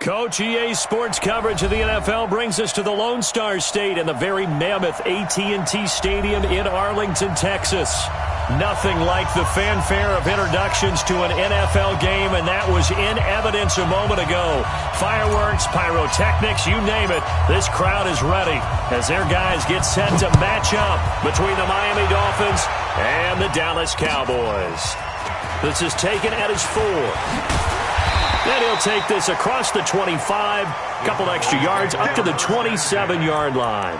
Coach, EA Sports coverage of the NFL brings us to the Lone Star State and the very mammoth AT&T Stadium in Arlington, Texas. Nothing like the fanfare of introductions to an NFL game, and that was in evidence a moment ago. Fireworks, pyrotechnics, you name it, this crowd is ready as their guys get set to match up between the Miami Dolphins and the Dallas Cowboys. This is taken at his 4. Then he'll take this across the 25, couple extra yards, up to the 27-yard line.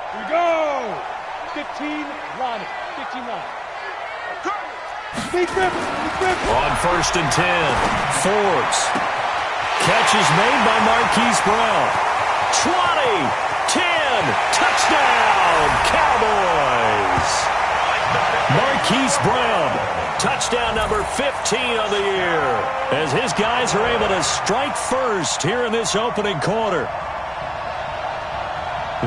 Here we go! 15 line. 15 line. On 1st and 10, Forbes. Catch is made by Marquise Brown. 20, 10, touchdown, Cowboys! Marquise Brown, touchdown number 15 on the year, as his guys are able to strike first here in this opening quarter.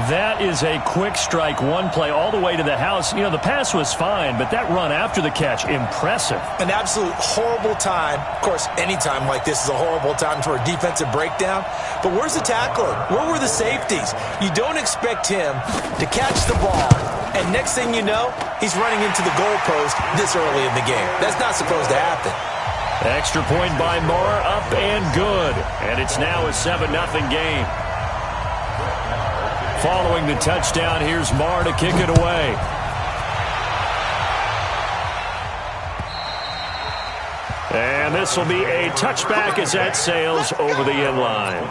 That is a quick strike, one play all the way to the house. You know, the pass was fine, but that run after the catch, impressive. An absolute horrible time. Of course, any time like this is a horrible time for a defensive breakdown. But where's the tackler? Where were the safeties? You don't expect him to catch the ball, and next thing you know, he's running into the goalpost this early in the game. That's not supposed to happen. Extra point by Moore, up and good. And it's now a 7-0 game. Following the touchdown, here's Marr to kick it away. And this will be a touchback as that sails over the end line.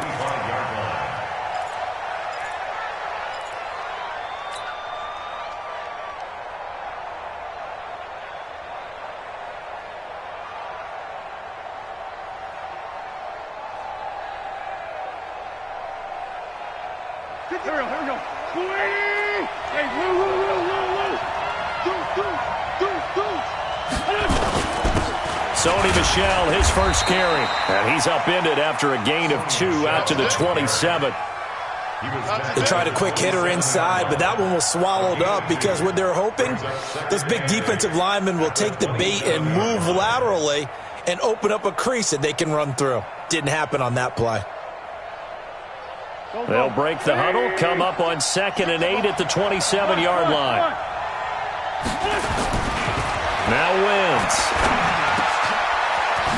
Here we go. 280! Hey, woo. Sony Michel, his first carry. And he's upended after a gain of 2 out to the 27. They tried a quick hitter inside, but that one was swallowed up because what they're hoping, those big defensive linemen will take the bait and move laterally and open up a crease that they can run through. Didn't happen on that play. They'll break the huddle, come up on 2nd and 8 at the 27-yard line. Now wins.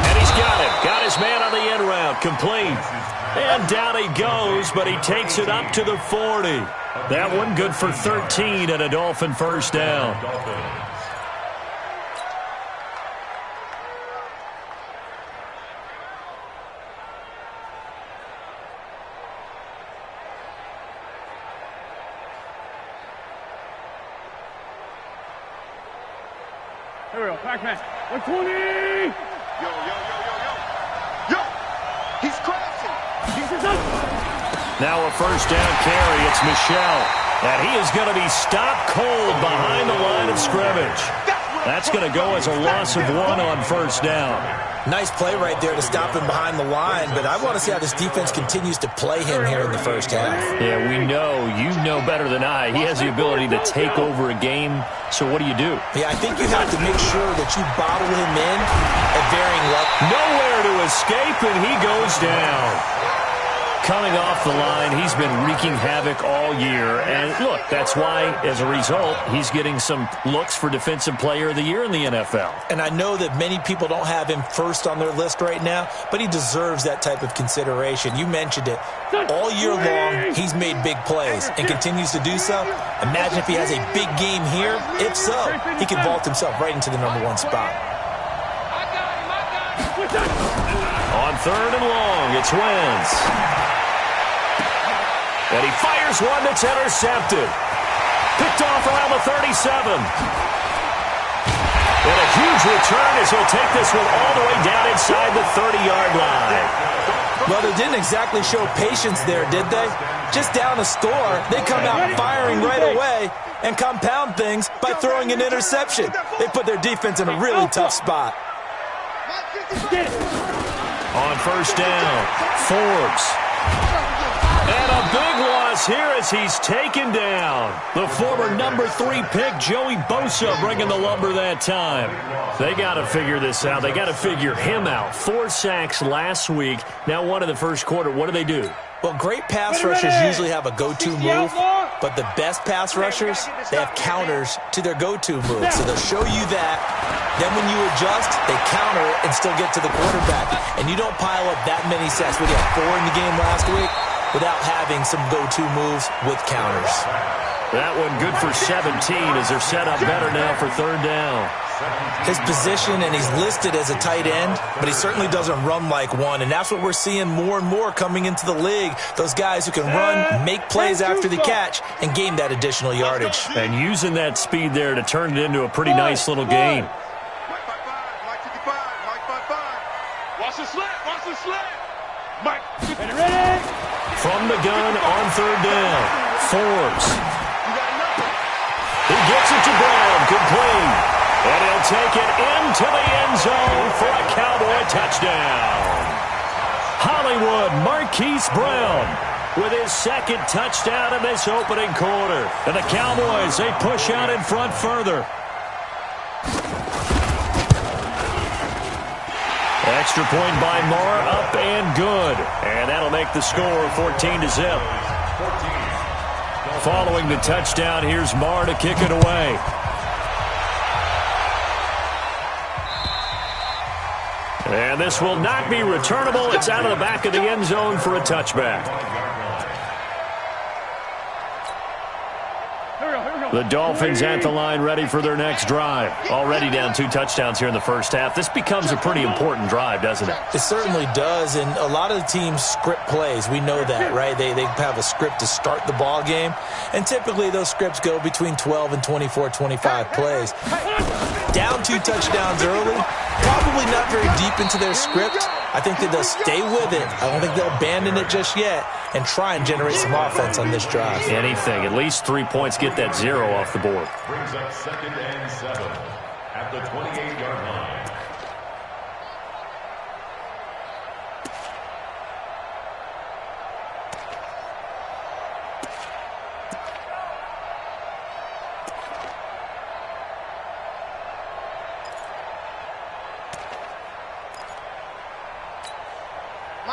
And he's got it. Got his man on the end route. Complete. And down he goes, but he takes it up to the 40. That one good for 13 and a Dolphin first down. Here we go. Back man. 120! Yo! He's crashing! Now a first down carry. It's Michel. And he is going to be stopped cold behind the line of scrimmage. That's going to go as a loss of 1 on first down. Nice play right there to stop him behind the line, but I want to see how this defense continues to play him here in the first half. Yeah, we know. You know better than I. He has the ability to take over a game, so what do you do? Yeah, I think you have to make sure that you bottle him in at varying levels. Nowhere to escape, and he goes down. Coming off the line, he's been wreaking havoc all year. And look, that's why, as a result, he's getting some looks for Defensive Player of the Year in the NFL. And I know that many people don't have him first on their list right now, but he deserves that type of consideration. You mentioned it. All year long, he's made big plays and continues to do so. Imagine if he has a big game here. If so, he could vault himself right into the #1 spot. On 3rd and long, it's Wentz. And he fires one that's intercepted. Picked off around the 37. And a huge return as he'll take this one all the way down inside the 30-yard line. Well, they didn't exactly show patience there, did they? Just down a score, they come out firing right away and compound things by throwing an interception. They put their defense in a really tough spot. On first down, Forbes. And a big one loss here as he's taken down. The former number 3 pick, Joey Bosa, bringing the lumber that time. They got to figure this out. They got to figure him out. 4 sacks last week. Now 1 in the first quarter. What do? Well, great pass rushers usually have a go-to move, but the best pass rushers, they have counters to their go-to move. So they'll show you that. Then when you adjust, they counter it and still get to the quarterback. And you don't pile up that many sacks. We had 4 in the game last week without having some go-to moves with counters. That one good for 17 as they're set up better now for 3rd down. His position, and he's listed as a tight end, but he certainly doesn't run like one, and that's what we're seeing more and more coming into the league. Those guys who can run, make plays after the catch, and gain that additional yardage. And using that speed there to turn it into a pretty nice little game. Watch the slant, watch the slant. Mike, ready? From the gun on 3rd down. Forbes. He gets it to Brown, complete. And he'll take it into the end zone for a Cowboy touchdown. Hollywood Marquise Brown with his 2nd touchdown in this opening quarter. And the Cowboys, they push out in front further. Extra point by Marr, up and good. And that'll make the score 14-0. Following the touchdown, here's Marr to kick it away. And this will not be returnable. It's out of the back of the end zone for a touchback. The Dolphins at the line ready for their next drive. Already down 2 touchdowns here in the first half. This becomes a pretty important drive, doesn't it? It certainly does, and a lot of the teams script plays. We know that, right? They have a script to start the ball game, and typically those scripts go between 12 and 24, 25 plays. Down 2 touchdowns early, probably not very deep into their script. I think that they'll stay with it. I don't think they'll abandon it just yet and try and generate some offense on this drive. Anything. At least 3 points. Get that 0 off the board. Brings up 2nd and 7 at the 28-yard line.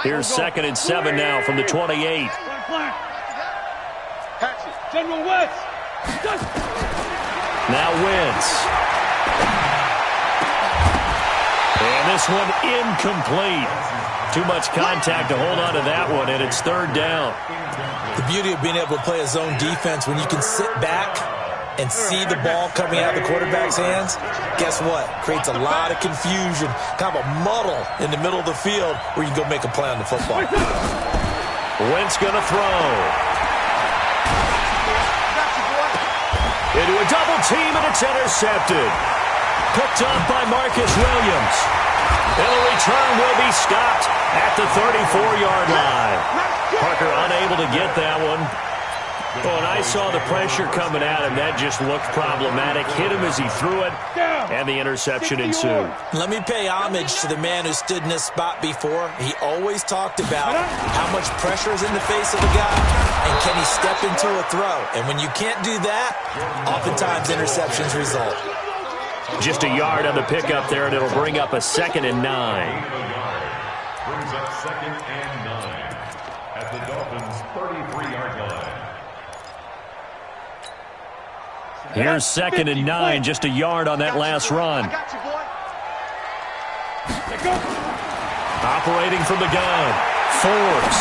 Here's 2nd and 7 now from the 28. General Wentz. Now Wentz. And this one incomplete. Too much contact to hold on to that one, and it's 3rd down. The beauty of being able to play a zone defense, when you can sit back and see the ball coming out of the quarterback's hands, guess what? Creates a lot of confusion, kind of a muddle in the middle of the field where you can go make a play on the football. Wentz going to throw. Into a double team, and it's intercepted. Picked up by Marcus Williams. And the return will be stopped at the 34-yard line. Parker unable to get that one. Oh, and I saw the pressure coming at him. That just looked problematic. Hit him as he threw it, and the interception ensued. Let me pay homage to the man who stood in this spot before. He always talked about how much pressure is in the face of a guy, and can he step into a throw. And when you can't do that, oftentimes interceptions result. Just a yard on the pickup there, and it'll bring up a 2nd and 9. Brings up 2nd and 9 at the Dolphins' 33-yard line. Here's 2nd and 9, just a yard on that last run. Operating from the gun, Forbes.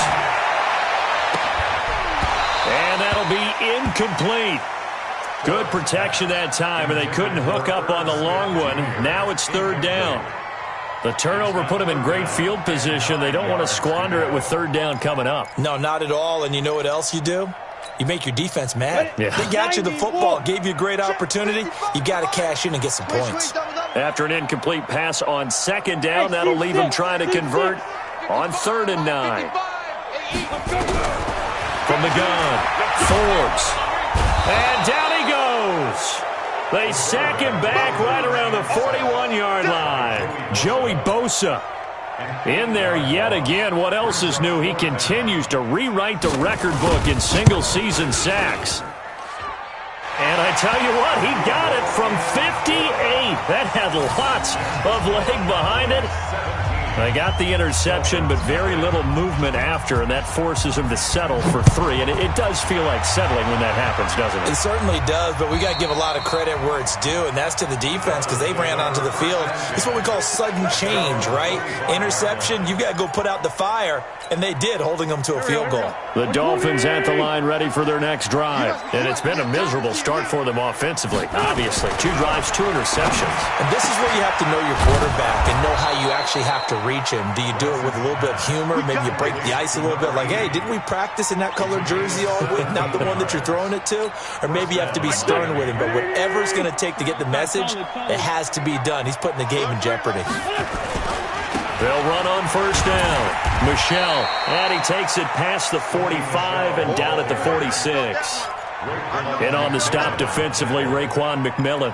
And that'll be incomplete. Good protection that time, and they couldn't hook up on the long one. Now it's 3rd down. The turnover put them in great field position. They don't want to squander it with 3rd down coming up. No, not at all, and you know what else you do? You make your defense mad. Yeah. They got you the football, gave you a great opportunity. You got to cash in and get some points. After an incomplete pass on 2nd down, that'll leave them trying to convert on 3rd and 9. From the gun, Forbes. And down he goes. They sack him back right around the 41-yard line. Joey Bosa In there yet again. What else is new? He continues to rewrite the record book in single-season sacks. And I tell you what, he got it from 58. That had lots of leg behind it. They got the interception, but very little movement after, and that forces him to settle for 3. And it does feel like settling when that happens, doesn't it? It certainly does, but we got to give a lot of credit where it's due, and that's to the defense because they ran onto the field. It's what we call sudden change, right? Interception, you've got to go put out the fire, and they did, holding them to a field goal. The Dolphins at the line ready for their next drive. And it's been a miserable start for them offensively, obviously. 2 drives, 2 interceptions. And this is where you have to know your quarterback and know how you actually have to reach him. Do you do it with a little bit of humor? Maybe you break the ice a little bit like, hey, didn't we practice in that colored jersey all week? Not the one that you're throwing it to? Or maybe you have to be stern with him. But whatever it's going to take to get the message, it has to be done. He's putting the game in jeopardy. They'll run on first down. Michel, and he takes it past the 45 and down at the 46. And on the stop defensively, Raekwon McMillan.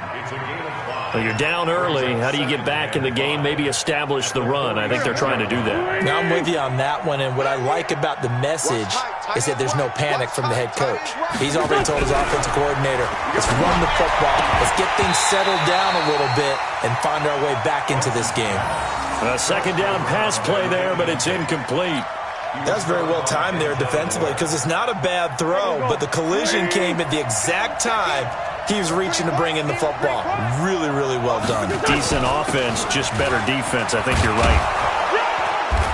Well, you're down early. How do you get back in the game, maybe establish the run? I think they're trying to do that. Now, I'm with you on that one, and what I like about the message is that there's no panic from the head coach. He's already told his offensive coordinator, let's run the football, let's get things settled down a little bit and find our way back into this game. A second down pass play there, but it's incomplete. That was very well timed there defensively because it's not a bad throw, but the collision came at the exact time he was reaching to bring in the football. Really, really well done. Decent offense, just better defense. I think you're right.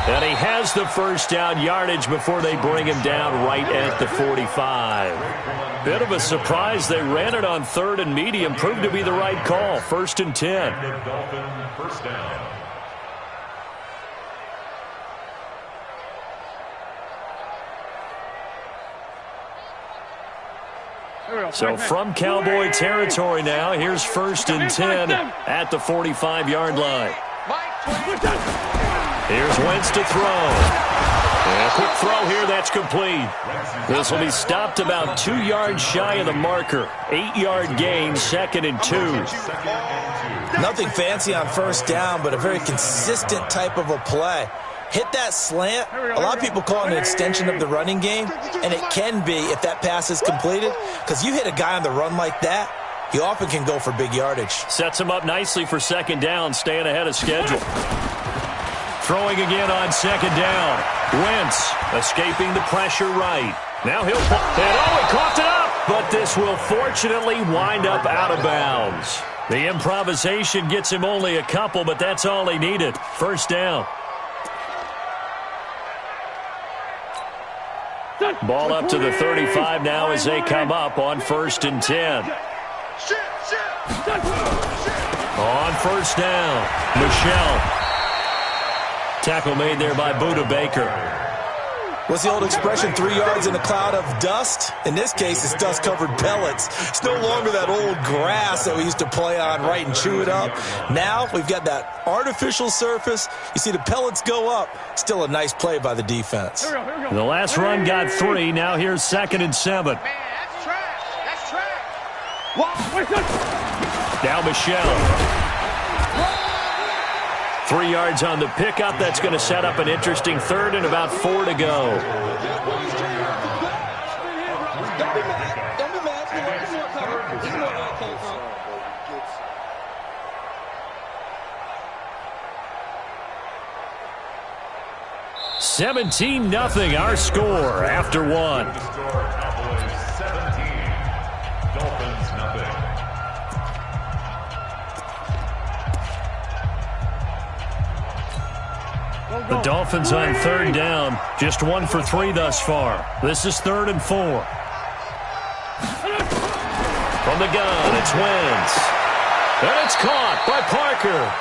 And he has the first down yardage before they bring him down right at the 45. Bit of a surprise. They ran it on 3rd and medium. Proved to be the right call. 1st and 10. First down. So from Cowboy territory now, here's 1st and 10 at the 45-yard line. Here's Wentz to throw. And a quick throw here, that's complete. This will be stopped about 2 yards shy of the marker. 8-yard gain, 2nd and 2. Nothing fancy on first down, but a very consistent type of a play. Hit that slant. A lot of people call it an extension of the running game, and it can be if that pass is completed, because you hit a guy on the run like that, he often can go for big yardage. Sets him up nicely for 2nd down, staying ahead of schedule. Throwing again on 2nd down. Wentz escaping the pressure right. Now he'll pull. And he coughed it up, but this will fortunately wind up out of bounds. The improvisation gets him only a couple, but that's all he needed. First down. Ball up to the 35 now as they come up on 1st and 10. On first down, Michel. Tackle made there by Budda Baker. What's the old expression, 3 yards in a cloud of dust? In this case, it's dust-covered pellets. It's no longer that old grass that we used to play on, right, and chew it up. Now we've got that artificial surface. You see the pellets go up. Still a nice play by the defense. The last run got 3. Now here's 2nd and 7. Man, that's trash. That's trash. Now Michel. 3 yards on the pickup. That's going to set up an interesting 3rd and about 4 to go. Don't be mad. Don't be mad. It's more cover. It's more cover. 17-0 our score after 1. Cowboys 17, Dolphins nothing. The Dolphins on 3rd down, just 1 for 3 thus far. This is 3rd and 4. From the gun, it's Wentz. And it's caught by Parker.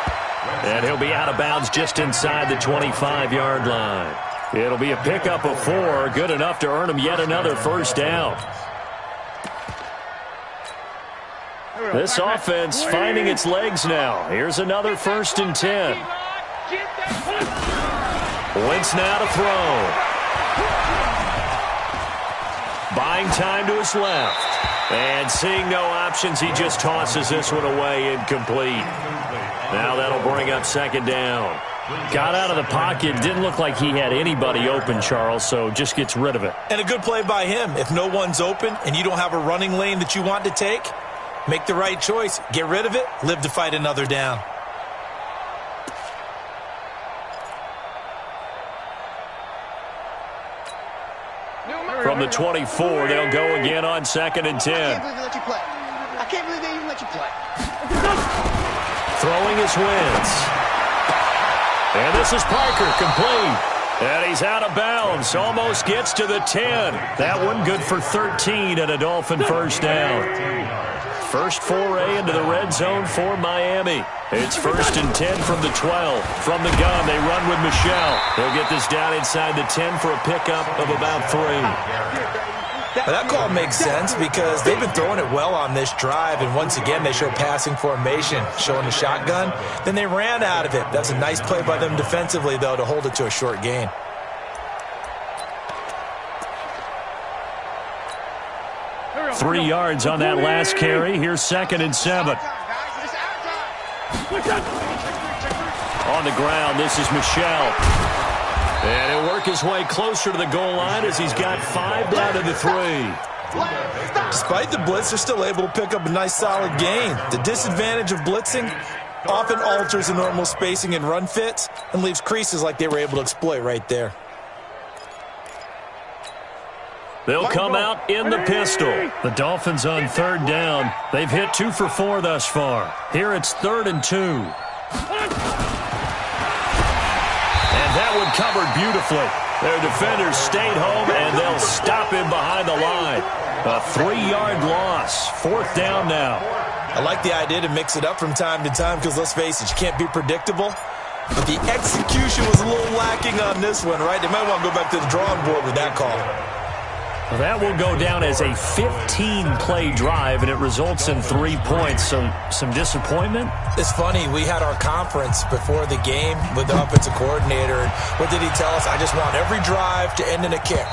And he'll be out of bounds just inside the 25-yard line. It'll be a pickup of 4, good enough to earn him yet another first down. This offense finding its legs now. Here's another 1st and 10. Wentz now to throw. Buying time to his left. And seeing no options, he just tosses this one away incomplete. Now that'll bring bring up second down. Got out of the pocket. Didn't look like he had anybody open, Charles, so just gets rid of it. And a good play by him. If no one's open and you don't have a running lane that you want to take, make the right choice. Get rid of it. Live to fight another down. From the 24, they'll go again on 2nd and 10. I can't believe they even let you play. Throwing his wins. And this is Parker, complete. And he's out of bounds. Almost gets to the 10. That one good for 13 and a Dolphin first down. First foray into the red zone for Miami. It's 1st and 10 from the 12. From the gun, they run with Michel. They'll get this down inside the 10 for a pickup of about 3. But that call makes sense because they've been throwing it well on this drive, and once again they show passing formation, showing the shotgun. Then they ran out of it. That's a nice play by them defensively, though, to hold it to a short gain. Three yards on that last carry. Here's 2nd and 7. On the ground, this is Michel. And he'll work his way closer to the goal line as he's got 5 down to the 3. Despite the blitz, they're still able to pick up a nice solid gain. The disadvantage of blitzing often alters the normal spacing and run fits and leaves creases like they were able to exploit right there. They'll come out in the pistol. The Dolphins on 3rd down. They've hit 2 for 4 thus far. Here it's 3rd and 2. And that one covered beautifully. Their defenders stayed home, and they'll stop him behind the line. A 3-yard loss. 4th down now. I like the idea to mix it up from time to time because, let's face it, you can't be predictable. But the execution was a little lacking on this one, right? They might want to go back to the drawing board with that call. Well, that will go down as a 15-play drive, and it results in 3 points. So some disappointment? It's funny. We had our conference before the game with the offensive coordinator. And what did he tell us? I just want every drive to end in a kick,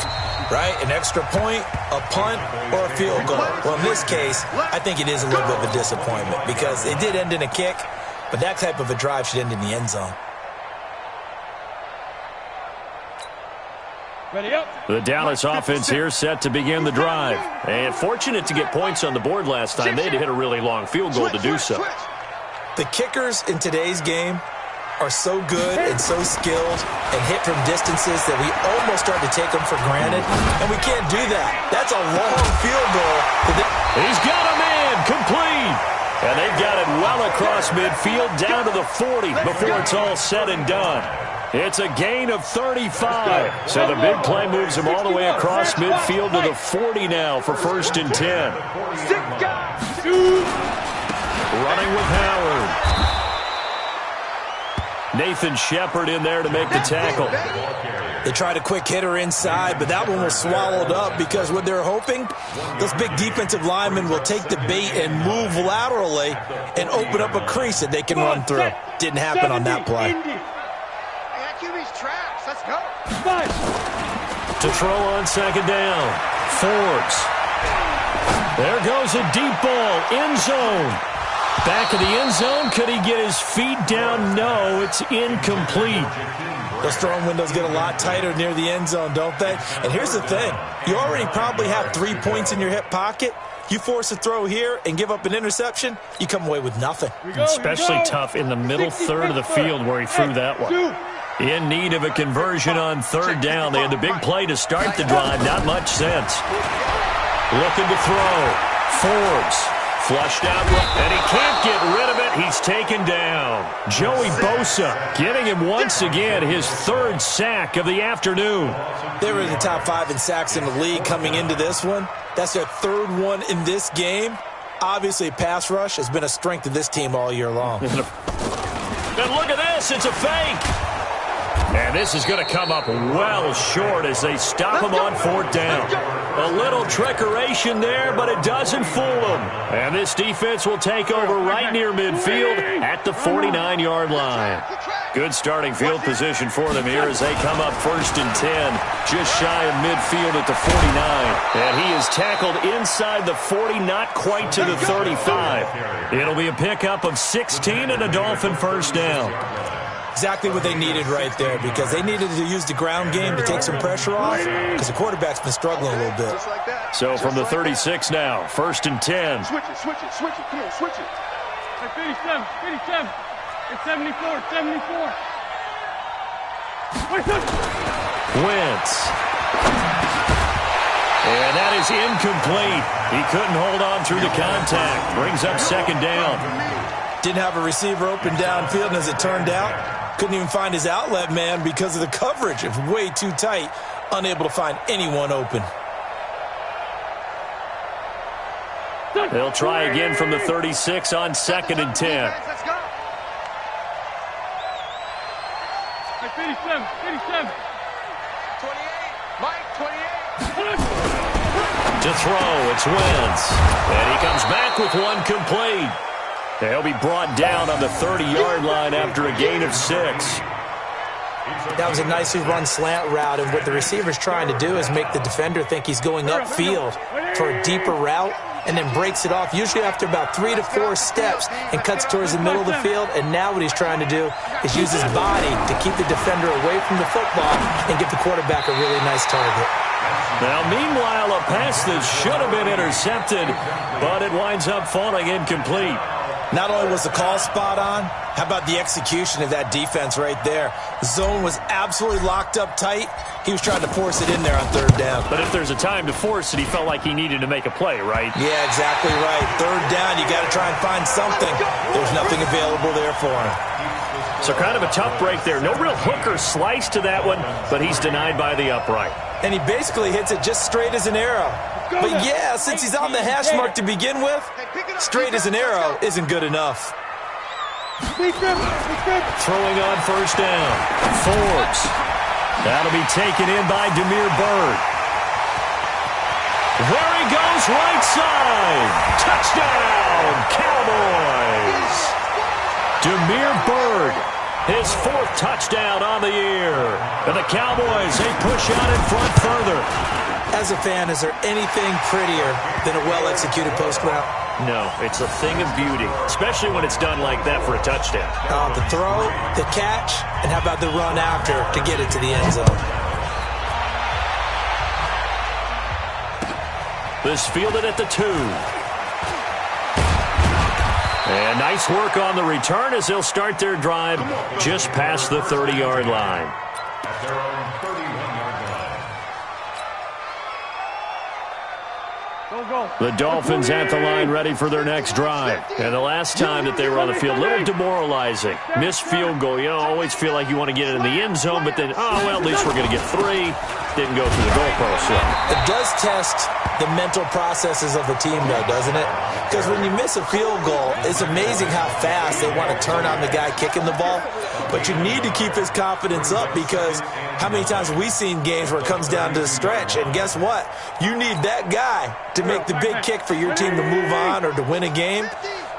right? An extra point, a punt, or a field goal. Well, in this case, I think it is a little bit of a disappointment because it did end in a kick, but that type of a drive should end in the end zone. The Dallas offense here set to begin the drive. And fortunate to get points on the board last time. They had to hit a really long field goal to do so. The kickers in today's game are so good and so skilled and hit from distances that we almost start to take them for granted. And we can't do that. That's a long field goal. He's got a man complete. And they've got it well across midfield down to the 40 before it's all said and done. It's a gain of 35. So the big play moves him all the way across midfield to the 40 now for 1st and 10. Running with Howard. Nathan Shepard in there to make the tackle. They tried a quick hitter inside, but that one was swallowed up because what they're hoping, those big defensive linemen will take the bait and move laterally and open up a crease that they can run through. Didn't happen on that play. Let's go. To throw on 2nd down. Forbes. There goes a deep ball. End zone. Back of the end zone. Could he get his feet down? No, it's incomplete. Those throwing windows get a lot tighter near the end zone, don't they? And here's the thing. You already probably have 3 points in your hip pocket. You force a throw here and give up an interception, you come away with nothing. Especially tough in the middle third of the field where he threw that one. In need of a conversion on 3rd down. They had the big play to start the drive. Not much sense. Looking to throw. Forbes. Flushed out. And he can't get rid of it. He's taken down. Joey Bosa getting him once again his 3rd sack of the afternoon. They were in the top 5 in sacks in the league coming into this one. That's their 3rd one in this game. Obviously, pass rush has been a strength of this team all year long. And look at this. It's a fake. And this is going to come up well short as they stop him on 4th down. A little trickeration there, but it doesn't fool them. And this defense will take over right near midfield at the 49-yard line. Good starting field position for them here as they come up 1st and 10, just shy of midfield at the 49. And he is tackled inside the 40, not quite to the 35. It'll be a pickup of 16 and a Dolphin 1st down. Exactly what they needed right there, because they needed to use the ground game to take some pressure off, because the quarterback's been struggling a little bit. So from the 36 now, 1st and 10. Switch it. Come on, switch it. Hey, 57. It's 74. Wentz. And that is incomplete. He couldn't hold on through the contact. Brings up 2nd down. Didn't have a receiver open downfield, and as it turned out, couldn't even find his outlet man because of the coverage. It was way too tight, unable to find anyone open. They'll try again from the 36 on 2nd and 10. Let's go. Hey, 87. 28. Mike, 28. To throw, it's Wentz. And he comes back with one complete. They'll be brought down on the 30-yard line after a gain of 6. That was a nicely run slant route, and what the receiver's trying to do is make the defender think he's going upfield for a deeper route, and then breaks it off, usually after about 3 to 4 steps, and cuts towards the middle of the field. And now what he's trying to do is use his body to keep the defender away from the football and give the quarterback a really nice target. Now, meanwhile, a pass that should have been intercepted, but it winds up falling incomplete. Not only was the call spot on, how about the execution of that defense right there? The zone was absolutely locked up tight. He was trying to force it in there on 3rd down. But if there's a time to force it, he felt like he needed to make a play, right? Yeah, exactly right. 3rd down, you got to try and find something. There's nothing available there for him. So kind of a tough break there. No real hook or slice to that one, but he's denied by the upright. And he basically hits it just straight as an arrow. But yeah, since he's on the hash mark to begin with, straight as an arrow isn't good enough. Throwing on 1st down. Forbes. That'll be taken in by Demir Bird. There he goes, right side. Touchdown, Cowboys. Demir Bird, his 4th touchdown on the year. And the Cowboys, they push out in front further. As a fan, is there anything prettier than a well-executed post route? No, it's a thing of beauty, especially when it's done like that for a touchdown. The throw, the catch, and how about the run after to get it to the end zone? This fielded at the 2. And nice work on the return as they'll start their drive just past the 30-yard line. At their own 31-yard line. The Dolphins at the line ready for their next drive. And the last time that they were on the field, a little demoralizing. Missed field goal. You know, always feel like you want to get it in the end zone, but then, well, at least we're going to get 3. Didn't go through the goalpost yet. It does test the mental processes of the team, though, doesn't it? Because when you miss a field goal, it's amazing how fast they want to turn on the guy kicking the ball. But you need to keep his confidence up, because how many times have we seen games where it comes down to the stretch? And guess what? You need that guy to make the big kick for your team to move on or to win a game.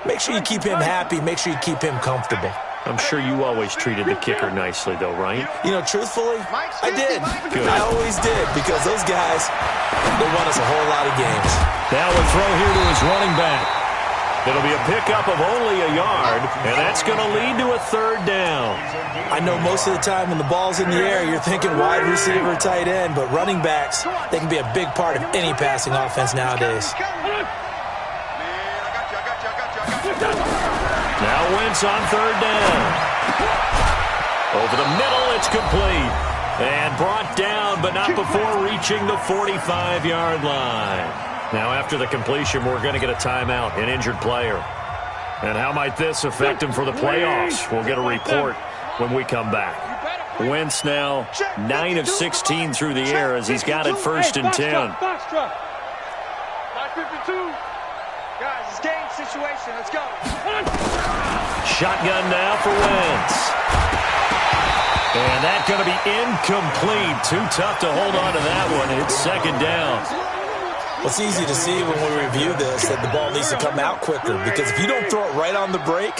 Make sure you keep him happy. Make sure you keep him comfortable. I'm sure you always treated the kicker nicely, though, right? You know, truthfully, I did. Good. I always did, because those guys, they won us a whole lot of games. Now a throw here to his running back. It'll be a pickup of only a yard, and that's going to lead to a 3rd down. I know most of the time when the ball's in the air, you're thinking wide receiver, tight end, but running backs, they can be a big part of any passing offense nowadays. Now Wentz on 3rd down. Over the middle, it's complete. And brought down, but not before reaching the 45-yard line. Now after the completion, we're going to get a timeout, an injured player. And how might this affect him for the playoffs? We'll get a report when we come back. Wentz now 9 of 16 through the air as he's got it 1st and 10. 552. Guys, it's game situation. Let's go. Shotgun now for Wentz. And that going to be incomplete. Too tough to hold on to that one. It's second down. Well, it's easy to see when we review this that the ball needs to come out quicker, because if you don't throw it right on the break,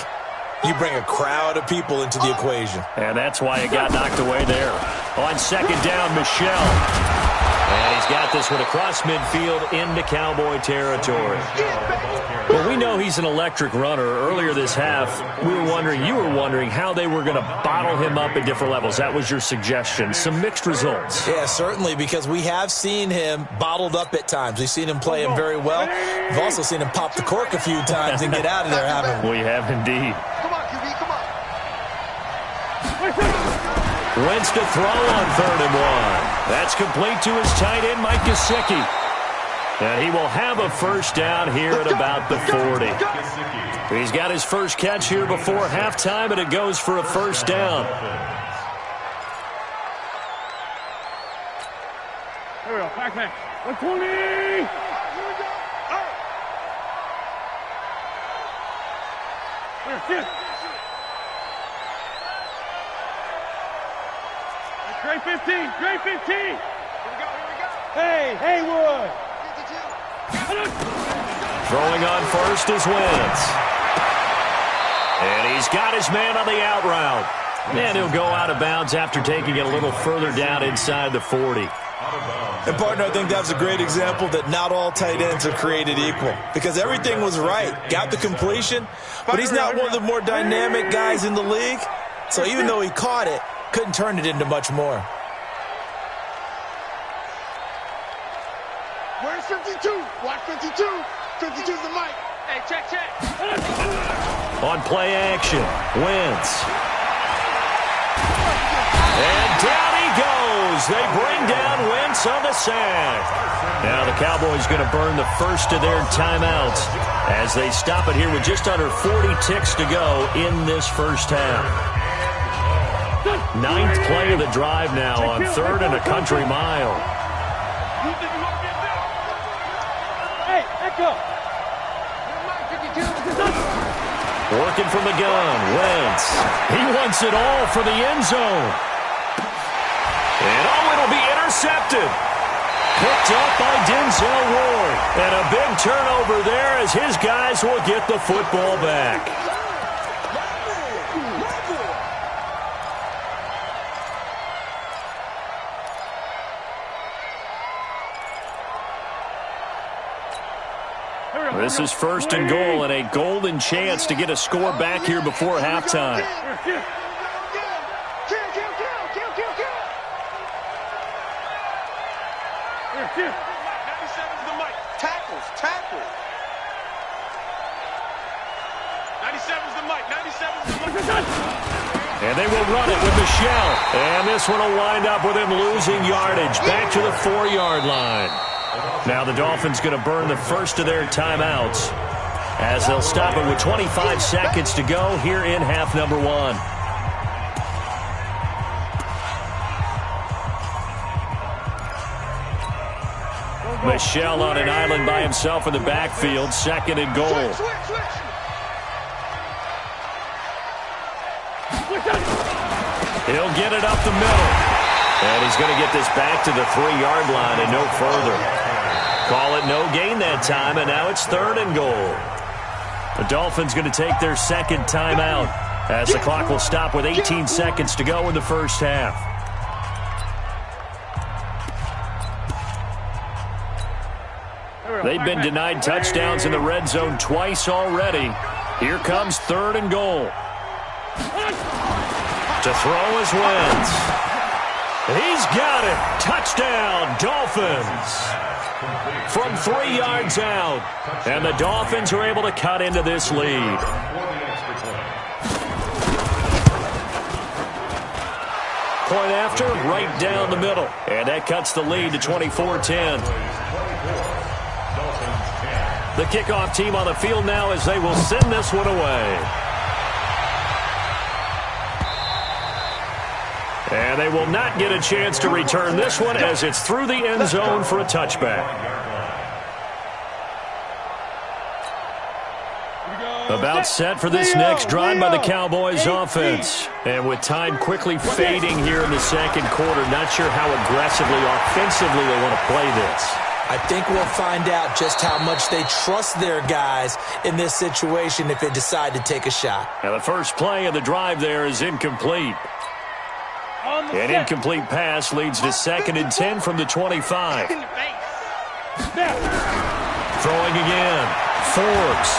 you bring a crowd of people into the equation. And that's why it got knocked away there. On second down, Michel. And he's got this one across midfield into Cowboy territory. Well, we know he's an electric runner. Earlier this half, you were wondering how they were going to bottle him up at different levels. That was your suggestion. Some mixed results. Yeah, certainly, because we have seen him bottled up at times. We've seen him play him very well. We've also seen him pop the cork a few times and get out of there, haven't we? We have indeed. Come on, QB, come on. Wentz to throw on 3rd and 1. That's complete to his tight end, Mike Gesicki. And he will have a first down here at about the 40. He's got his first catch here before halftime, and it goes for a first down. Here we go, back. 120! Great 15! Great 15! Here we go. Hey, Haywood! Throwing on first is Wentz. And he's got his man on the out route. And he'll go out of bounds after taking it a little further down inside the 40. And, partner, I think that was a great example that not all tight ends are created equal, because everything was right. Got the completion, but he's not one of the more dynamic guys in the league. So even though he caught it, couldn't turn it into much more. Where's 52? Watch 52. 52's the mic. Hey, check. On play action, Wentz. And down he goes. They bring down Wentz on the sack. Now the Cowboys going to burn the first of their timeouts as they stop it here with just under 40 ticks to go in this first half. 9th play of the drive now on 3rd and a country mile. Hey, echo. Working from the gun, Wentz. He wants it all for the end zone. And it'll be intercepted. Picked up by Denzel Ward. And a big turnover there as his guys will get the football back. This is 1st and goal and a golden chance to get a score back here before halftime. 97's the mic. Tackles. 97's the mic. And they will run it with Michel. And this one will wind up with him losing yardage back to the 4-yard line. Now the Dolphins going to burn the first of their timeouts as they'll stop it with 25 seconds to go here in half number 1. Michel on an island by himself in the backfield, 2nd and goal. He'll get it up the middle. And he's going to get this back to the 3-yard line and no further. Call it no gain that time, and now it's 3rd and goal. The Dolphins going to take their 2nd timeout as the clock will stop with 18 seconds to go in the first half. They've been denied touchdowns in the red zone twice already. Here comes 3rd and goal. To throw is Wentz. He's got it. Touchdown, Dolphins. From 3 yards out. And the Dolphins are able to cut into this lead. Point after, right down the middle. And that cuts the lead to 24-10. The kickoff team on the field now as they will send this one away. And they will not get a chance to return this one as it's through the end zone for a touchback. About set for this next drive by the Cowboys offense. And with time quickly fading here in the second quarter, not sure how aggressively, offensively they want to play this. I think we'll find out just how much they trust their guys in this situation if they decide to take a shot. Now the first play of the drive there is incomplete. An incomplete pass leads to 2nd and 10 from the 25. Throwing again. Forbes.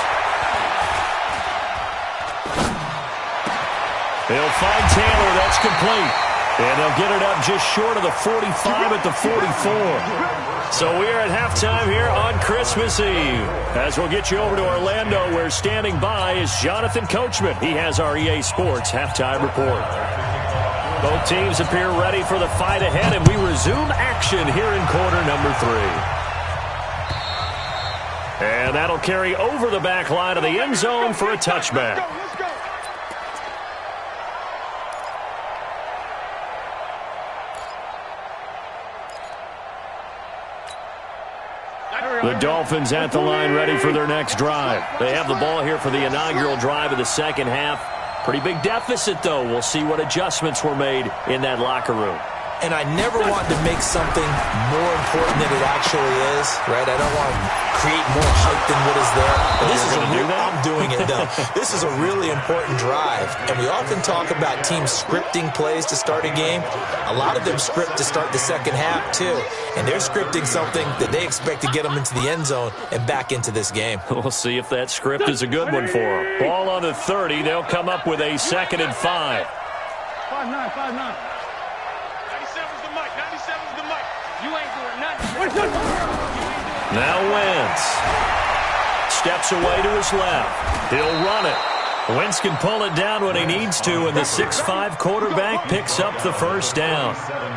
They'll find Taylor. That's complete. And they'll get it up just short of the 45 at the 44. So we are at halftime here on Christmas Eve. As we'll get you over to Orlando, where standing by is Jonathan Coachman. He has our EA Sports halftime report. Both teams appear ready for the fight ahead, and we resume action here in quarter number 3. And that'll carry over the back line of the end zone for a touchback. The Dolphins at the line ready for their next drive. They have the ball here for the inaugural drive of the second half. Pretty big deficit, though. We'll see what adjustments were made in that locker room. And I never want to make something more important than it actually is, right? I don't want to create more hype than what is there. But this is I'm doing it, though. This is a really important drive. And we often talk about teams scripting plays to start a game. A lot of them script to start the second half, too. And they're scripting something that they expect to get them into the end zone and back into this game. We'll see if that script is a good one for them. Ball on the 30. They'll come up with a 2nd and 5. 5-9, 5-9. Now Wentz steps away to his left. He'll run it. Wentz can pull it down when he needs to, and the 6'5" quarterback picks up the first down.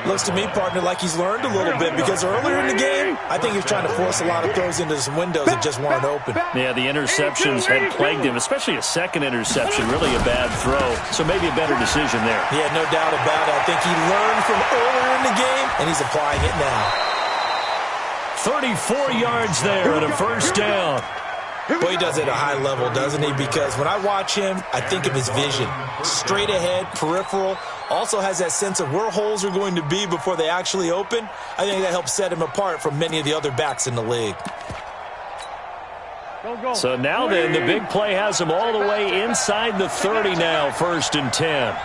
Looks to me, partner, like he's learned a little bit, because earlier in the game, I think he was trying to force a lot of throws into some windows that just weren't open. Yeah, the interceptions had plagued him, especially a second interception, really a bad throw. So maybe a better decision there. Yeah, no doubt about it. I think he learned from earlier in the game, and he's applying it now. 34 yards there and a first down. Boy, he does it at a high level, doesn't he? Because when I watch him, I think of his vision. Straight ahead, peripheral. Also has that sense of where holes are going to be before they actually open. I think that helps set him apart from many of the other backs in the league. So now then, the big play has him all the way inside the 30 now, 1st and 10.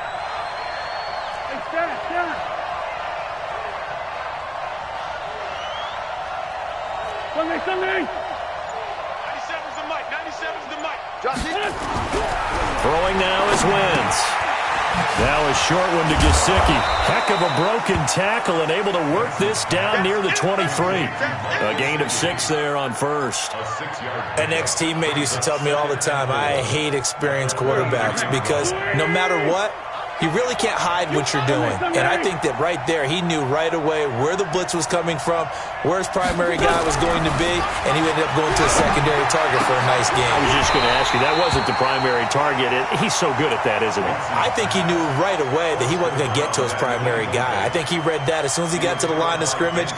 Sunday. 97's the mic. 97's the mic. Throwing now is Wentz. Now a short one to Gesicki. Heck of a broken tackle and able to work this down near the 23. A gain of 6 there on first. An ex-teammate used to tell me all the time, I hate experienced quarterbacks because no matter what, you really can't hide what you're doing. And I think that right there, he knew right away where the blitz was coming from, where his primary guy was going to be, and he ended up going to a secondary target for a nice game. I was just going to ask you, that wasn't the primary target. He's so good at that, isn't he? I think he knew right away that he wasn't going to get to his primary guy. I think he read that as soon as he got to the line of scrimmage,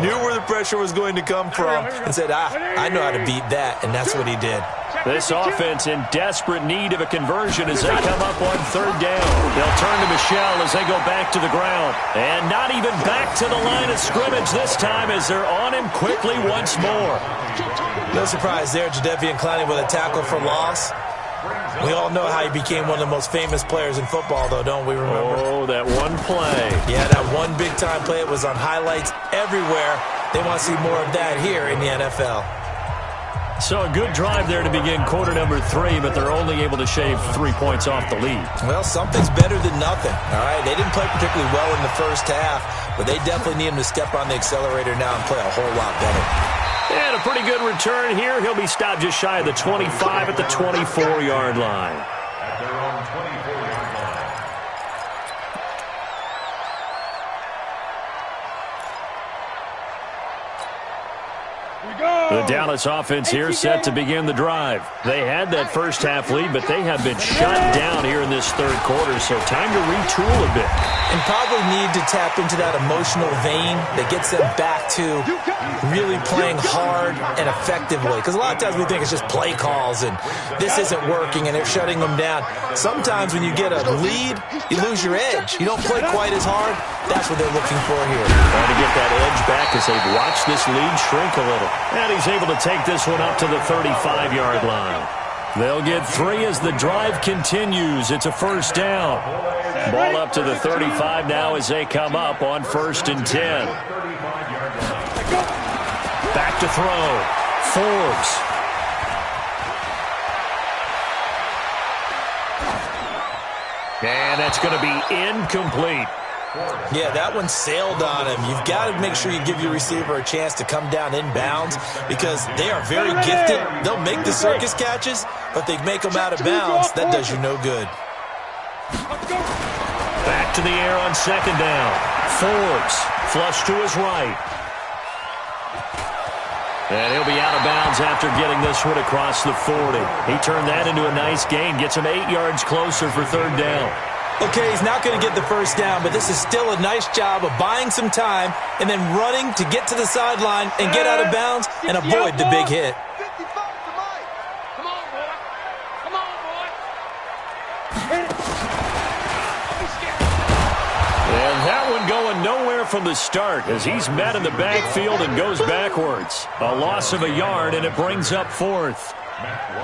knew where the pressure was going to come from, and said, I know how to beat that, and that's what he did. This offense in desperate need of a conversion as they come up on 3rd down. They'll turn to Michel as they go back to the ground. And not even back to the line of scrimmage this time as they're on him quickly once more. No surprise there, Jadeveon Clowney with a tackle for loss. We all know how he became one of the most famous players in football, though, don't we remember? Oh, that one play. Yeah, that one big-time play. It was on highlights everywhere. They want to see more of that here in the NFL. So a good drive there to begin quarter number 3, but they're only able to shave 3 points off the lead. Well, something's better than nothing, all right? They didn't play particularly well in the first half, but they definitely need him to step on the accelerator now and play a whole lot better. And a pretty good return here. He'll be stopped just shy of the 25 at the 24-yard line. At their own 24-yard line. The Dallas offense here set to begin the drive. They had that first half lead, but they have been shut down here in this third quarter, so time to retool a bit. And probably need to tap into that emotional vein that gets them back to really playing hard and effectively. Because a lot of times we think it's just play calls and this isn't working and they're shutting them down. Sometimes when you get a lead, you lose your edge. You don't play quite as hard. That's what they're looking for here. Trying to get that edge back as they've watched this lead shrink a little. And he's able to take this one up to the 35-yard line. They'll get 3 as the drive continues. It's a first down. Ball up to the 35 now as they come up on 1st and 10. Back to throw. Forbes. And that's going to be incomplete. Yeah, that one sailed on him. You've got to make sure you give your receiver a chance to come down inbounds because they are very gifted. They'll make the circus catches, but they make them out of bounds. That does you no good. Back to the air on 2nd down. Forbes, flush to his right. And he'll be out of bounds after getting this one across the 40. He turned that into a nice gain. Gets him 8 yards closer for 3rd down. Okay, he's not going to get the first down, but this is still a nice job of buying some time and then running to get to the sideline and get out of bounds and avoid the big hit. Come on, boy. Come on, boy. And that one going nowhere from the start as he's met in the backfield and goes backwards. A loss of a yard, and it brings up 4th.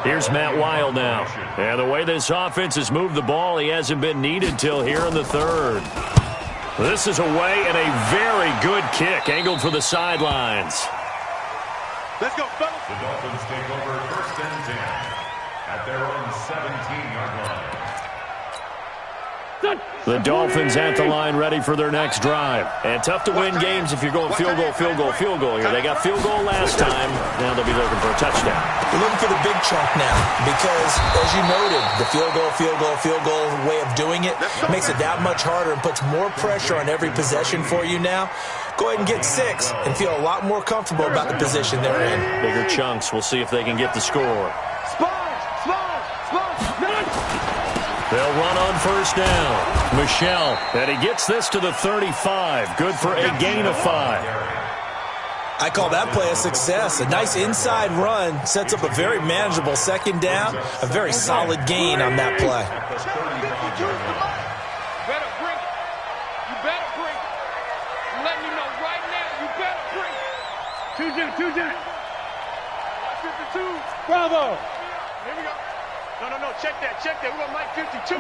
Here's Matt Weil now. And the way this offense has moved the ball, he hasn't been needed till here in the 3rd. This is away and a very good kick angled for the sidelines. Let's go, fellas. The Dolphins take over 1st and 10 at their own 17-yard line. The Dolphins at the line ready for their next drive. And tough to win games if you're going field goal, field goal, field goal here. They got field goal last time. Now they'll be looking for a touchdown. We're looking for the big chunk now because, as you noted, the field goal way of doing it makes it that much harder and puts more pressure on every possession for you now. Go ahead and get 6 and feel a lot more comfortable about the position they're in. Bigger chunks. We'll see if they can get the score. They'll run on 1st down. Michelle, and he gets this to the 35. Good for a gain of 5. I call that play a success. A nice inside run sets up a very manageable 2nd down. A very solid gain on that play. You better bring it. You better bring it. I'm letting you know right now, you better bring it. 2-2. 52. Bravo. Here we go. No, check that. We're going to Mike 52.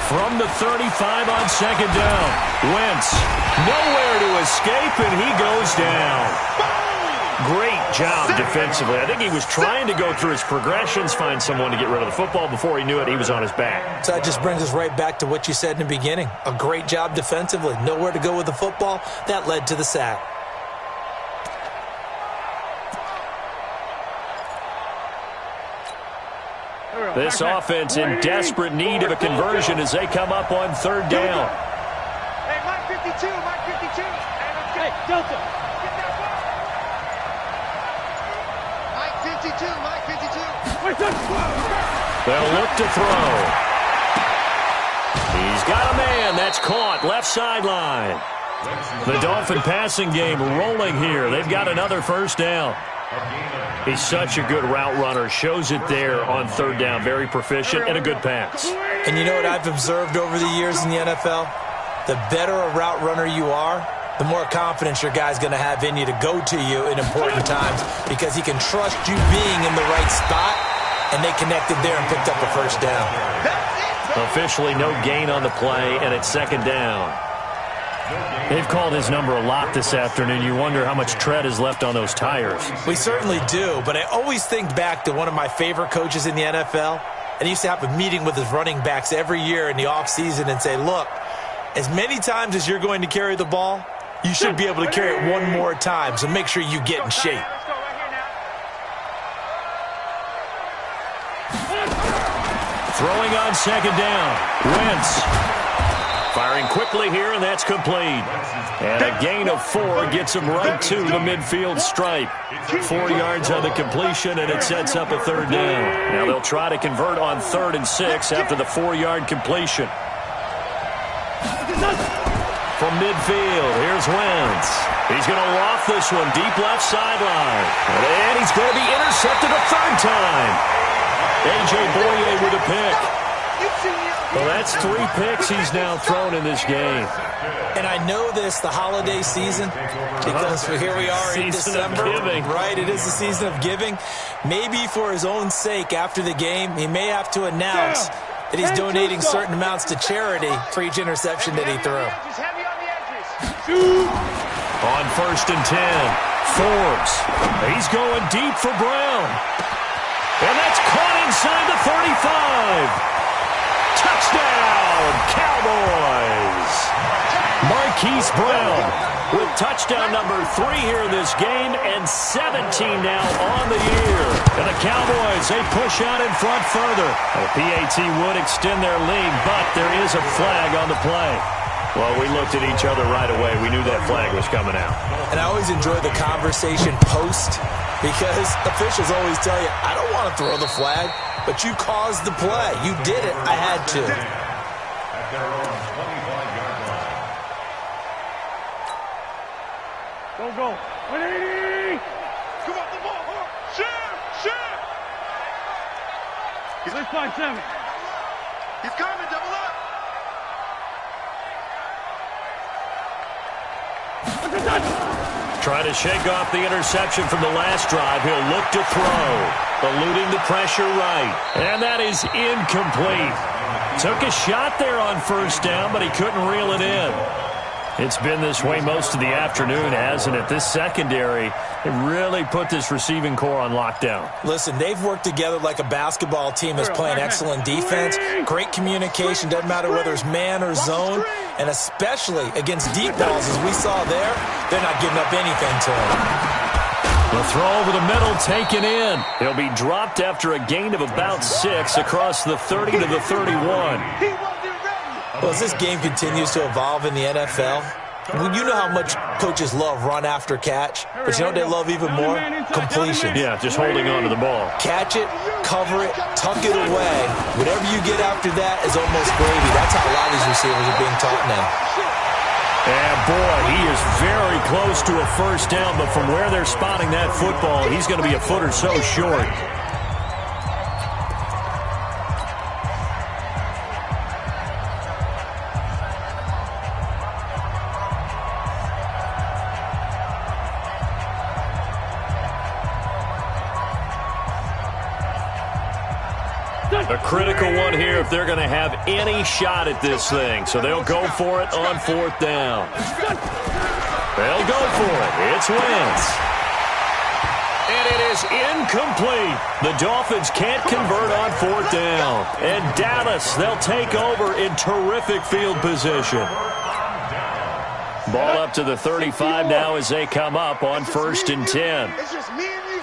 From the 35 on 2nd down. Wentz, nowhere to escape, and he goes down. Great job defensively. I think he was trying to go through his progressions, find someone to get rid of the football. Before he knew it, he was on his back. So that just brings us right back to what you said in the beginning. A great job defensively. Nowhere to go with the football. That led to the sack. This offense in desperate need of a conversion as they come up on 3rd down. Hey, Mike 52. Hey, Delta. get that ball. Mike 52. They'll look to throw. He's got a man. That's caught. Left sideline. The Dolphin passing game rolling here. They've got another 1st down. He's such a good route runner. Shows it there on 3rd down. Very proficient and a good pass. And you know what I've observed over the years in the NFL? The better a route runner you are, the more confidence your guy's going to have in you to go to you in important times because he can trust you being in the right spot, and they connected there and picked up a 1st down. Officially no gain on the play, and it's 2nd down. They've called his number a lot this afternoon. You wonder how much tread is left on those tires. We certainly do, but I always think back to one of my favorite coaches in the NFL, and he used to have a meeting with his running backs every year in the offseason and say, look, as many times as you're going to carry the ball, you should be able to carry it one more time, so make sure you get in shape. Let's go right here now. Throwing on 2nd down. Wentz Firing quickly here, and that's complete. And a gain of 4 gets him right to the midfield stripe. 4 yards on the completion, and it sets up a third down. Now they'll try to convert on 3rd and 6 after the 4-yard completion. From midfield, here's Wentz. He's going to loft this one deep left sideline. And he's going to be intercepted a third time. A.J. Boye with a pick. Well, that's 3 picks he's now thrown in this game. And I know this, the holiday season, because here we are in December. Right, it is the season of giving. Maybe for his own sake after the game, he may have to announce that he's donating certain amounts to charity for each interception that he threw. On 1st and 10, Forbes. He's going deep for Brown. And that's caught inside the 35. Touchdown, Cowboys. Marquise Brown with touchdown number 3 here in this game and 17 now on the year. And the Cowboys, they push out in front further. The PAT would extend their lead, but there is a flag on the play. Well, we looked at each other right away. We knew that flag was coming out. And I always enjoy the conversation post because officials always tell you, I don't want to throw the flag, but you caused the play. You did it. I had to. At their own 25-yard line. Go. 180. Come on, the ball. Share. Let's find 7. He's coming, double up. Try to shake off the interception from the last drive. He'll look to throw. Eluding the pressure right. And that is incomplete. Took a shot there on 1st down, but he couldn't reel it in. It's been this way most of the afternoon, hasn't it? This secondary, it really put this receiving core on lockdown. Listen, they've worked together like a basketball team that's playing excellent defense. Great communication, doesn't matter whether it's man or zone. And especially against deep balls, as we saw there, they're not giving up anything to him. The throw over the middle taken in. He'll be dropped after a gain of about 6 across the 30 to the 31. Well, as this game continues to evolve in the NFL, you know how much coaches love run after catch, but you know what they love even more? Completion. Yeah, just holding on to the ball. Catch it, cover it, tuck it away. Whatever you get after that is almost gravy. That's how a lot of these receivers are being taught now. And boy, he is very close to a 1st down, but from where they're spotting that football, he's going to be a foot or so short. A critical one here if they're going to have any shot at this thing. So they'll go for it on 4th down. They'll go for it. It's Wentz. And it is incomplete. The Dolphins can't convert on 4th down. And Dallas, they'll take over in terrific field position. Ball up to the 35 now as they come up on 1st and 10. It's just me and you.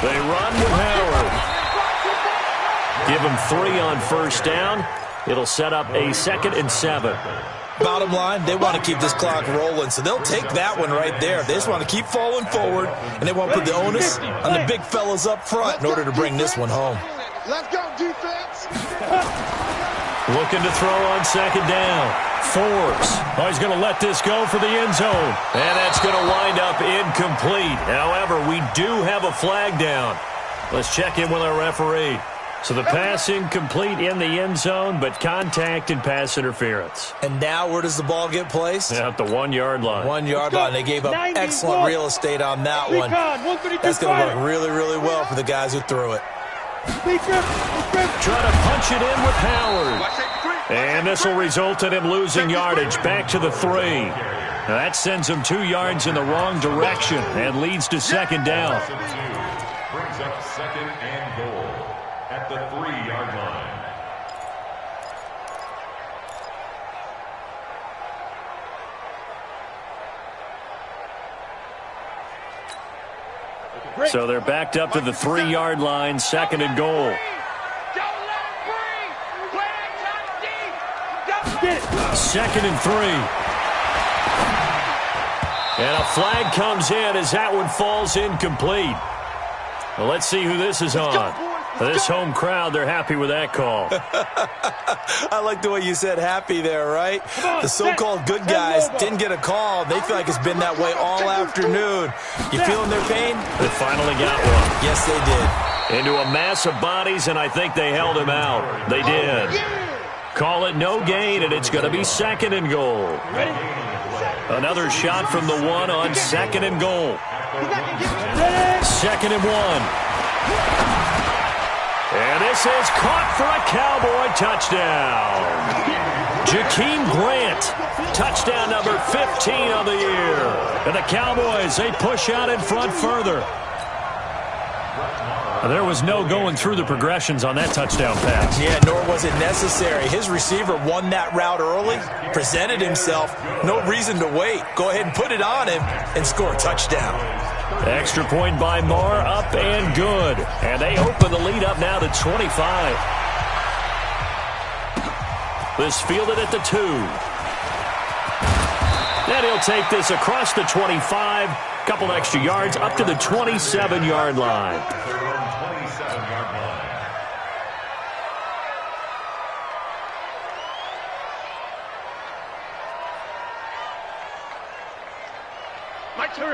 They run with Howard. Give him 3 on 1st down. It'll set up a 2nd and 7. Bottom line, they want to keep this clock rolling, so they'll take that one right there. They just want to keep falling forward, and they want to put the onus on the big fellas up front in order to bring this one home. Let's go, defense. Looking to throw on 2nd down. Forbes. Oh, he's going to let this go for the end zone. And that's going to wind up incomplete. However, we do have a flag down. Let's check in with our referee. So the pass incomplete in the end zone, but contact and pass interference. And now where does the ball get placed? At the 1-yard line. 1-yard line. They gave up excellent real estate on that one. That's going to work really, really well for the guys who threw it. Try to punch it in with Howard. And this will result in him losing yardage back to the 3. Now that sends him 2 yards in the wrong direction and leads to 2nd down. Brings up 2nd and goal at the 3-yard line. So they're backed up to the 3-yard line, 2nd and goal. Second and 3. And a flag comes in as that one falls incomplete. Well, let's see who this is on. This home crowd, they're happy with that call. I like the way you said happy there, right? The so-called good guys didn't get a call. They feel like it's been that way all afternoon. You feeling their pain? They finally got one. Yes, they did. Into a mass of bodies, and I think they held him out. They did. Call it no gain, and it's going to be 2nd and goal. Another shot from the 1 on 2nd and goal. 2nd and 1. And this is caught for a Cowboy touchdown. Jakeem Grant, touchdown number 15 of the year. And the Cowboys, they push out in front further. There was no going through the progressions on that touchdown pass. Yeah, nor was it necessary. His receiver won that route early, presented himself. No reason to wait. Go ahead and put it on him and score a touchdown. Extra point by Marr, up and good. And they open the lead up now to 25. This fielded at the 2. And he'll take this across the 25. Couple extra yards up to the 27-yard line.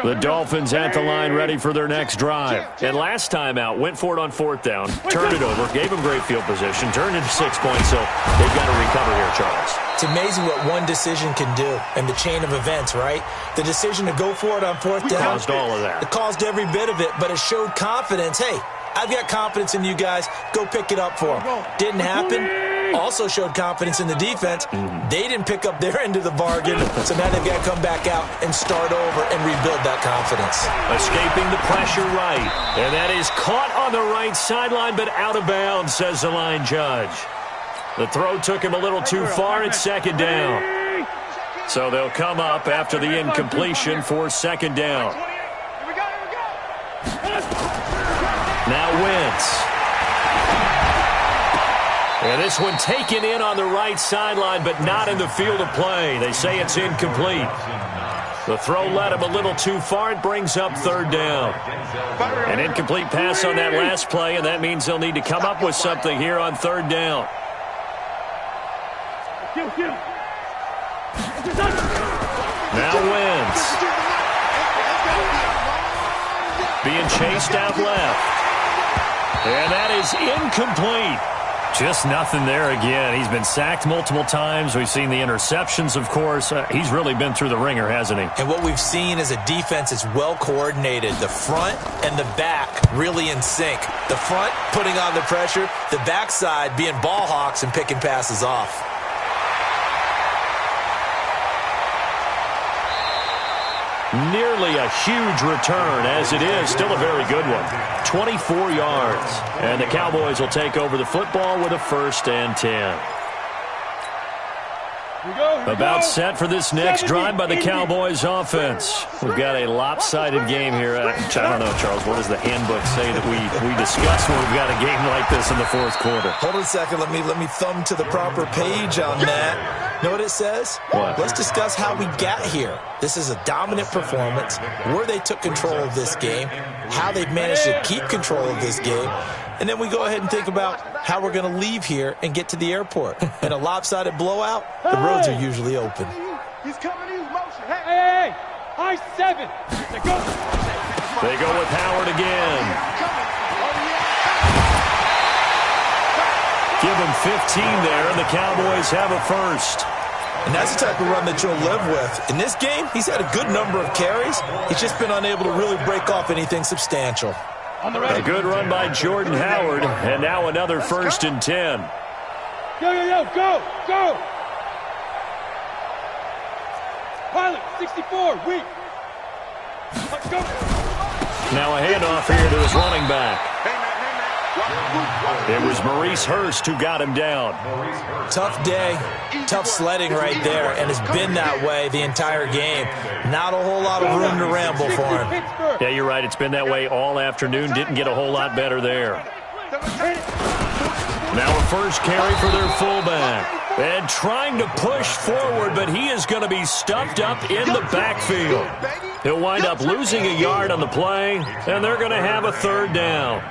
The Dolphins at the line ready for their next drive. And last time out, went for it on 4th down, turned it over, gave them great field position, turned it to 6 points, so they've got to recover here, Charles. It's amazing what one decision can do and the chain of events, right? The decision to go for it on 4th down. Caused all of that. It caused every bit of it, but it showed confidence. Hey, I've got confidence in you guys. Go pick it up for them. Didn't happen. Also showed confidence in the defense. They didn't pick up their end of the bargain, so now they've got to come back out and start over and rebuild that confidence. Escaping the pressure right. And that is caught on the right sideline, but out of bounds, says the line judge. The throw took him a little too far. It's 2nd down. So they'll come up after the incompletion for 2nd down. Now Wentz. And this one taken in on the right sideline, but not in the field of play. They say it's incomplete. The throw led him a little too far. It brings up 3rd down. An incomplete pass on that last play, and that means they'll need to come up with something here on 3rd down. Now Wentz. Being chased out left. And that is incomplete. Just nothing there again. He's been sacked multiple times. We've seen the interceptions, of course. He's really been through the ringer, hasn't he? And what we've seen is a defense that's well coordinated. The front and the back really in sync. The front putting on the pressure. The backside being ball hawks and picking passes off. Nearly a huge return, as it is. Still a very good one. 24 yards. And the Cowboys will take over the football with a 1st and 10. About set for this next drive by the Cowboys offense. We've got a lopsided game here. I don't know, Charles, what does the handbook say that we discuss when we've got a game like this in the 4th quarter? Hold on a second. Let me thumb to the proper page on that. Know what it says? What? Let's discuss how we got here. This is a dominant performance, where they took control of this game, how they've managed to keep control of this game, and then we go ahead and think about how we're going to leave here and get to the airport. In a lopsided blowout, the roads are usually open. He's coming in motion. Hey, high 7. They go with Howard again. Give him 15 there, and the Cowboys have a 1st. And that's the type of run that you'll live with. In this game, he's had a good number of carries. He's just been unable to really break off anything substantial. A good run by Jordan Howard, and now another 1st and 10. Go! Pilot, 64, weak. Let's go. Now a handoff here to his running back. It was Maurice Hurst who got him down. Tough day, tough sledding right there, and it's been that way the entire game. Not a whole lot of room to ramble for him. Yeah, you're right. It's been that way all afternoon. Didn't get a whole lot better there. Now a first carry for their fullback. And trying to push forward, but he is going to be stuffed up in the backfield. He'll wind up losing a yard on the play, and they're going to have a third down.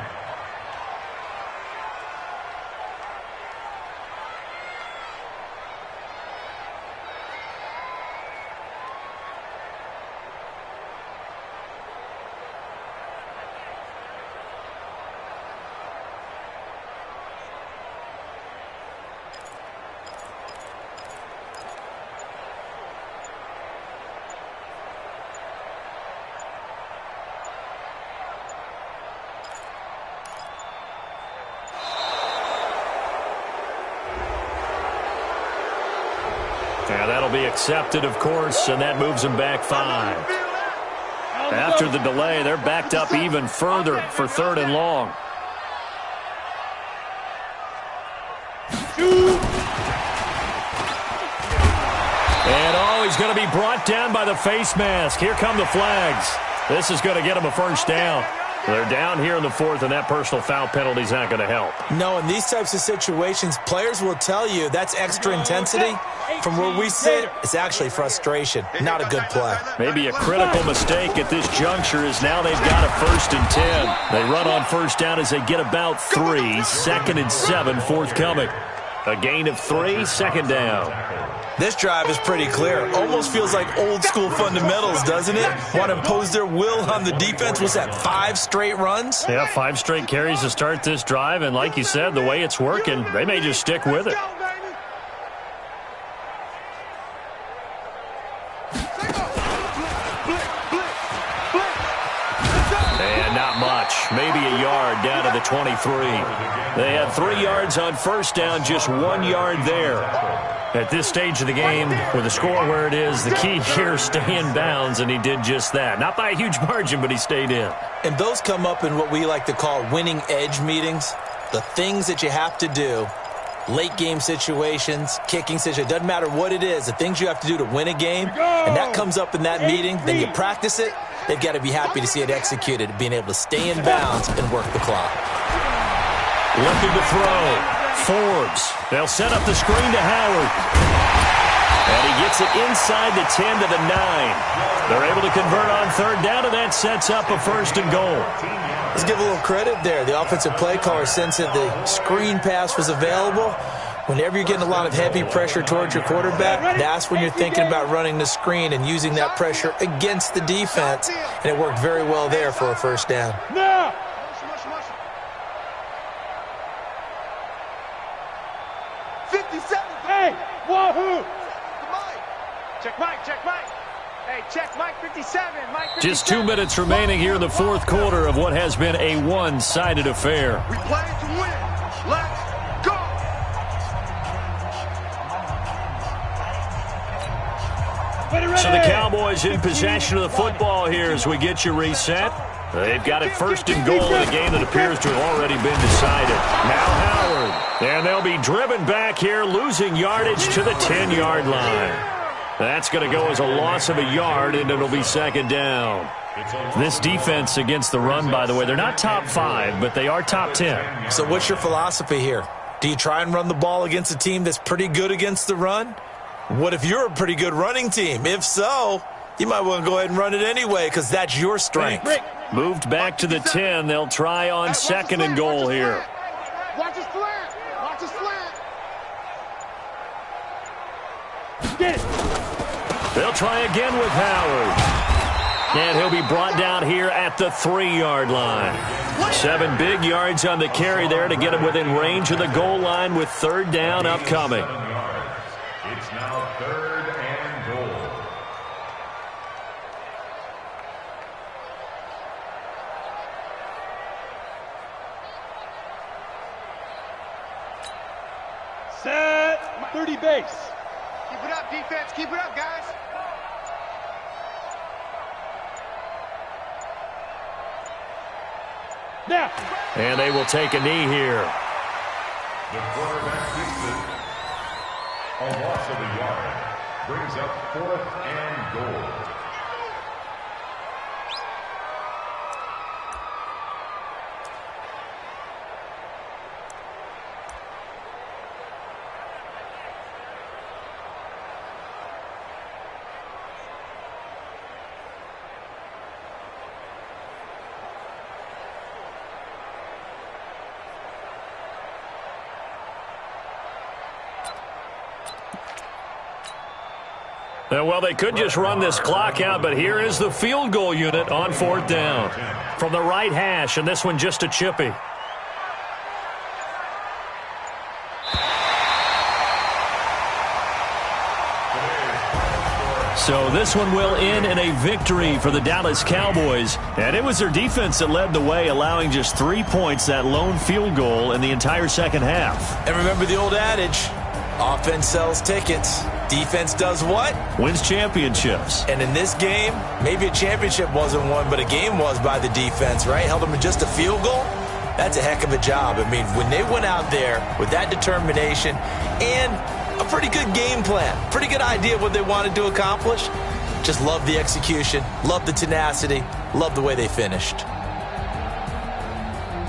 Yeah, that'll be accepted, of course, and that moves them back 5. After the delay, they're backed up even further for 3rd and long. And, he's going to be brought down by the face mask. Here come the flags. This is going to get him a first down. They're down here in the 4th, and that personal foul penalty is not going to help. No, in these types of situations, players will tell you that's extra intensity. From where we sit, it's actually frustration. Not a good play. Maybe a critical mistake at this juncture is now they've got a 1st and 10. They run on first down as they get about 3. 2nd and 7 forthcoming. A gain of 3, 2nd down. This drive is pretty clear. Almost feels like old school fundamentals, doesn't it? Want to impose their will on the defense. Was that 5 straight runs? Yeah, 5 straight carries to start this drive. And like you said, the way it's working, they may just stick with it. And not much. Maybe a yard down to the 23. They had 3 yards on first down, just 1 yard there. At this stage of the game, with the score where it is, the key here, stay in bounds, and he did just that. Not by a huge margin, but he stayed in. And those come up in what we like to call winning edge meetings. The things that you have to do, late game situations, kicking situations, doesn't matter what it is, the things you have to do to win a game, and that comes up in that meeting, then you practice it, they've got to be happy to see it executed, being able to stay in bounds and work the clock. Looking to throw. Forbes. They'll set up the screen to Howard. And he gets it inside the 10 to the 9. They're able to convert on 3rd down, and that sets up a 1st and goal. Let's give a little credit there. The offensive play caller sensed that the screen pass was available. Whenever you're getting a lot of heavy pressure towards your quarterback, that's when you're thinking about running the screen and using that pressure against the defense. And it worked very well there for a 1st down. Now! 57. Hey, wahoo! Check Mike, check Mike. Hey, check Mike 57. Mike 57. Just 2 minutes remaining here in the 4th quarter of what has been a one-sided affair. We play to win. Let's go. So the Cowboys in possession of the football here as we get you reset. They've got it 1st and goal in a game that appears to have already been decided. Now Howard. And they'll be driven back here, losing yardage to the 10-yard line. That's going to go as a loss of a yard, and it'll be 2nd down. This defense against the run, by the way, they're not top 5, but they are top 10. So what's your philosophy here? Do you try and run the ball against a team that's pretty good against the run? What if you're a pretty good running team? If so, you might want to go ahead and run it anyway because that's your strength. Moved back to the 10. They'll try on 2nd and goal here. Watch his slant. Watch his slant. Get it. They'll try again with Howard. And he'll be brought down here at the 3-yard line. 7 big yards on the carry there to get him within range of the goal line with 3rd down upcoming. It's now 3rd and goal. Set. 30 base. Keep it up, defense. Keep it up, guys. Now. And they will take a knee here. The quarterback keeps it. A loss of a yard brings up 4th and goal. Well, they could just run this clock out, but here is the field goal unit on 4th down. From the right hash, and this one just a chippy. So this one will end in a victory for the Dallas Cowboys. And it was their defense that led the way, allowing just 3 points, that lone field goal in the entire second half. And remember the old adage, offense sells tickets. Defense does what? Wins championships. And in this game, maybe a championship wasn't won, but a game was by the defense, right? Held them to just a field goal. That's a heck of a job. I mean, when they went out there with that determination and a pretty good game plan, pretty good idea of what they wanted to accomplish, just love the execution, love the tenacity, love the way they finished.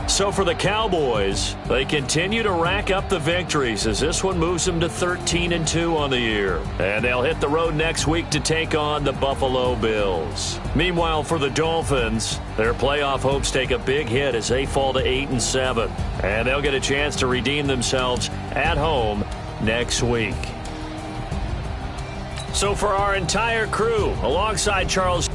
So for the Cowboys, they continue to rack up the victories as this one moves them to 13-2 on the year. And they'll hit the road next week to take on the Buffalo Bills. Meanwhile, for the Dolphins, their playoff hopes take a big hit as they fall to 8-7. And they'll get a chance to redeem themselves at home next week. So for our entire crew, alongside Charles